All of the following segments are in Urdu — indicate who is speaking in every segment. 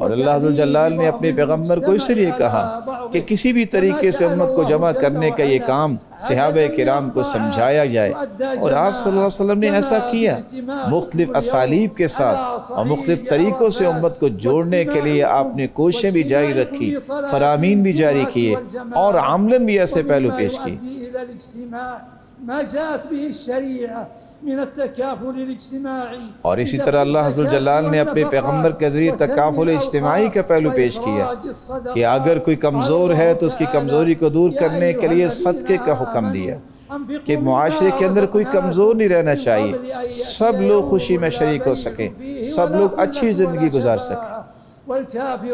Speaker 1: اور اللہ ذو الجلال نے اپنے پیغمبر کو اس لیے کہا کہ کسی بھی طریقے سے امت کو جمع کرنے کا یہ کام صحابہ کرام کو سمجھایا جائے، اور آپ صلی اللہ علیہ وسلم نے ایسا کیا، مختلف اسالیب کے ساتھ اور مختلف طریقوں سے امت کو جوڑنے کے لیے آپ نے کوششیں بھی جاری رکھی، فرامین بھی جاری کیے اور عملاً بھی ایسے پہلو پیش کیے۔ اور اسی طرح اللہ ذو الجلال نے اپنے پیغمبر کے ذریعے تکافل اجتماعی کا پہلو پیش کیا کہ اگر کوئی کمزور ہے تو اس کی کمزوری کو دور کرنے کے لیے صدقے کا حکم دیا کہ معاشرے کے اندر کوئی کمزور نہیں رہنا چاہیے، سب لوگ خوشی میں شریک ہو سکیں، سب لوگ اچھی زندگی گزار سکیں۔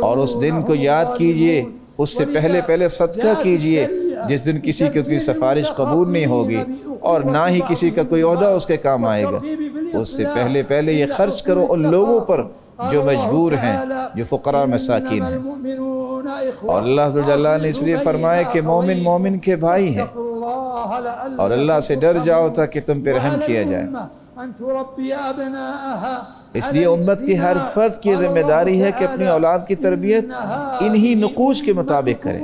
Speaker 1: اور اس دن کو یاد کیجئے، اس سے پہلے صدقہ کیجئے جس دن کسی کی کوئی سفارش قبول نہیں ہوگی اور نہ ہی کسی کا کوئی عہدہ اس کے کام آئے گا۔ اس سے پہلے یہ خرچ کرو ان لوگوں پر جو مجبور ہیں، جو فقراء مساکین ہیں۔ اور اللہ ذو الجلال نے اس لیے فرمایا کہ مومن مومن کے بھائی ہیں، اور اللہ سے ڈر جاؤ تاکہ تم پہ رحم کیا جائے۔ اس لیے امت کی ہر فرد کی ذمہ داری ہے کہ اپنی اولاد کی تربیت انہی نقوش کے مطابق کرے،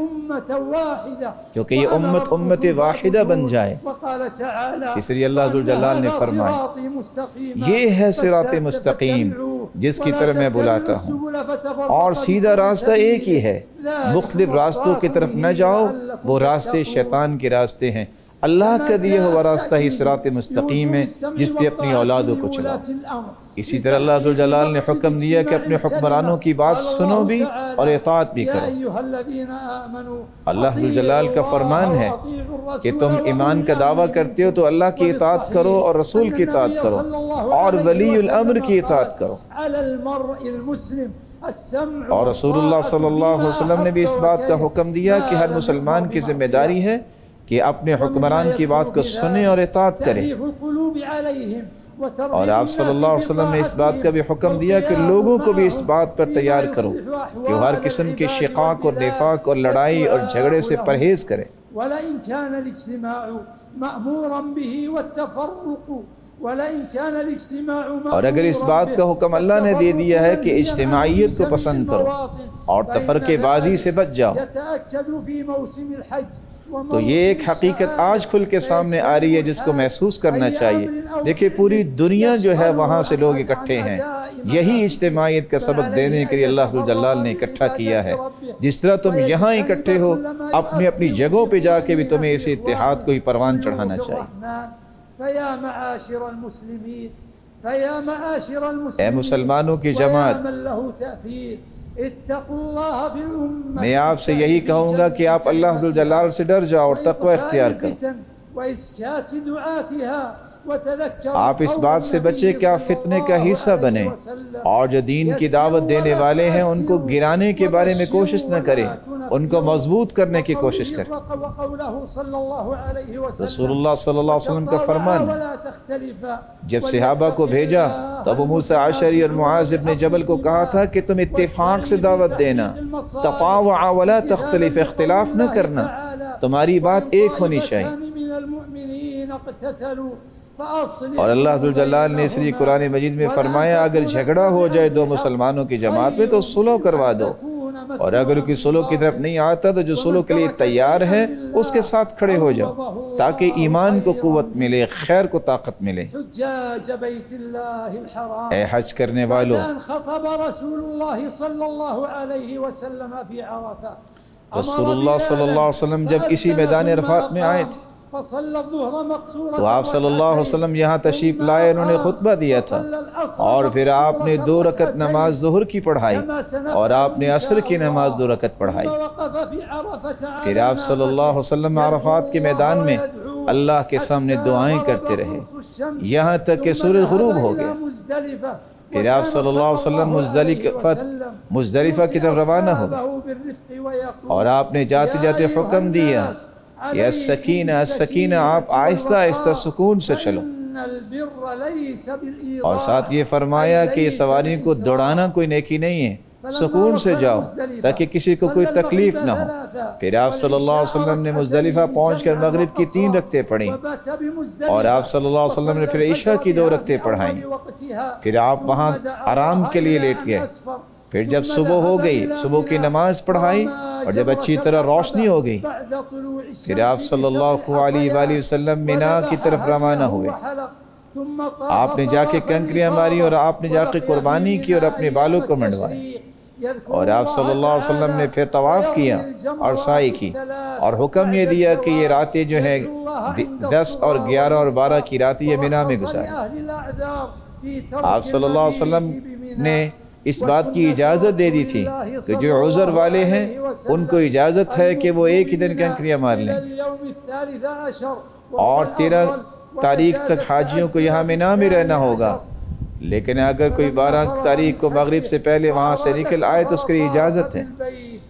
Speaker 1: کیونکہ یہ امت واحدہ بن جائے۔ اس لیے اللہ ذو الجلال نے فرمایا یہ ہے صراط مستقیم جس کی طرف میں بلاتا ہوں، اور سیدھا راستہ ایک ہی ہے، مختلف راستوں کی طرف نہ جاؤ، وہ راستے شیطان کے راستے ہیں۔ اللہ کا دیا ہوا راستہ ہی صراط مستقیم ہے جس پہ اپنی اولادوں کو چلاؤ۔ اسی طرح اللہ ذو الجلال نے حکم دیا کہ اپنے حکمرانوں کی بات سنو بھی اور اطاعت بھی کرو۔ اللہ ذو الجلال کا فرمان ہے کہ تم ایمان کا دعویٰ کرتے ہو تو اللہ کی اطاعت کرو اور رسول کی اطاعت کرو اور ولی الامر کی اطاعت کرو۔ اور رسول اللہ صلی اللہ علیہ وسلم نے بھی اس بات کا حکم دیا کہ ہر مسلمان کی ذمہ داری ہے کہ اپنے حکمران کی بات کو سنے اور اطاعت کرے۔ اور آپ صلی اللہ علیہ وسلم نے اس بات کا بھی حکم دیا کہ لوگوں کو بھی اس بات پر تیار کرو کہ ہر قسم کے شقاق اور نفاق اور لڑائی اور جھگڑے سے پرہیز کرے۔ اور اگر اس بات کا حکم اللہ نے دے دیا ہے کہ اجتماعیت کو پسند کرو اور تفرقے بازی سے بچ جاؤ، تو یہ ایک حقیقت آج کھل کے سامنے آ رہی ہے جس کو محسوس کرنا چاہیے۔ دیکھیں پوری دنیا جو ہے وہاں سے لوگ اکٹھے ہیں، یہی اجتماعیت کا سبق دینے کے لیے اللہ ذو الجلال نے اکٹھا کیا ہے۔ جس طرح تم یہاں اکٹھے ہو، اپنی اپنی جگہوں پہ جا کے بھی تمہیں اس اتحاد کو ہی پروان چڑھانا چاہیے۔ اے مسلمانوں کی جماعت، میں آپ سے یہی کہوں گا کہ آپ اللہ ذو الجلال سے ڈر جاؤ اور تقوی اختیار کرو۔ آپ اس بات سے بچے کہ آپ فتنے کا حصہ بنیں، اور جو دین کی دعوت دینے والے ہیں ان کو گرانے کے بارے میں کوشش نہ کریں، ان کو مضبوط کرنے کی کوشش کریں۔ رسول اللہ صلی اللہ علیہ وسلم کا فرمان ہے، جب صحابہ کو بھیجا تو ابو موسیٰ اشعری اور معاذ ابن جبل کو کہا تھا کہ تم اتفاق سے دعوت دینا، تطاوع ولا تختلف، اختلاف نہ کرنا، تمہاری بات ایک ہونی چاہیے۔ اور اللہ ذو الجلال نے اس لیے قرآن مجید میں فرمایا اگر جھگڑا ہو جائے دو مسلمانوں کی جماعت میں تو صلح کروا دو، اور اگر کوئی صلح کی طرف نہیں آتا تو جو صلح کے لیے تیار ہے اس کے ساتھ کھڑے ہو جاؤ تاکہ ایمان کو قوت ملے، خیر کو طاقت ملے۔ اے حج کرنے والوں، رسول اللہ صلی اللہ علیہ وسلم جب اسی میدان عرفات میں آئے تھے تو آپ صلی اللہ علیہ وسلم یہاں تشریف لائے، انہوں نے خطبہ دیا تھا، اور پھر آپ نے 2 رکعت نماز ظہر کی پڑھائی اور آپ نے عصر کی نماز 2 رکعت پڑھائی۔ پھر آپ صلی اللہ علیہ وسلم عرفات کے میدان میں اللہ کے سامنے دعائیں کرتے رہے یہاں تک کہ سورج غروب ہو گیا۔ پھر آپ صلی اللہ علیہ وسلم مزدلفہ کی طرف روانہ ہو گئے، اور آپ نے جاتے جاتے حکم دیا کہ السکینہ السکینہ، آپ آہستہ آہستہ سکون سے چلو، اور ساتھ یہ فرمایا کہ یہ سواری کو دوڑانا کوئی نیکی نہیں ہے، سکون سے جاؤ تاکہ کسی کو کوئی تکلیف نہ ہو۔ پھر آپ صلی اللہ علیہ وسلم نے مزدلفہ پہنچ کر مغرب کی 3 رکعتیں پڑھیں، اور آپ صلی اللہ علیہ وسلم نے پھر عشاء کی 2 رکعتیں پڑھائیں۔ پھر آپ وہاں آرام کے لیے لیٹ گئے، پھر جب صبح ہو گئی صبح کی نماز پڑھائی اور جب اچھی طرح روشنی ہو گئی پھر آپ صلی اللہ علیہ وآلہ وسلم مینا کی طرف روانہ ہوئے۔ آپ نے جا کے کنکریاں ماری اور آپ نے جا کے قربانی کی اور اپنے بالوں کو منڈوائے، اور آپ صلی اللہ علیہ وسلم نے پھر طواف کیا اور سعی کی، اور حکم یہ دیا کہ یہ راتیں جو ہے 10 اور 11 اور 12 کی راتیں یہ مینا میں گزاریں۔ آپ صلی اللہ علیہ وسلم نے اس بات کی اجازت دے دی تھی کہ جو عذر والے ہیں ان کو اجازت ہے کہ وہ ایک ہی دن کنکریاں مار لیں، اور 13 تاریخ تک حاجیوں کو یہاں مینا میں رہنا ہوگا، لیکن اگر کوئی 12 تاریخ کو مغرب سے پہلے وہاں سے نکل آئے تو اس کے لیے اجازت ہے۔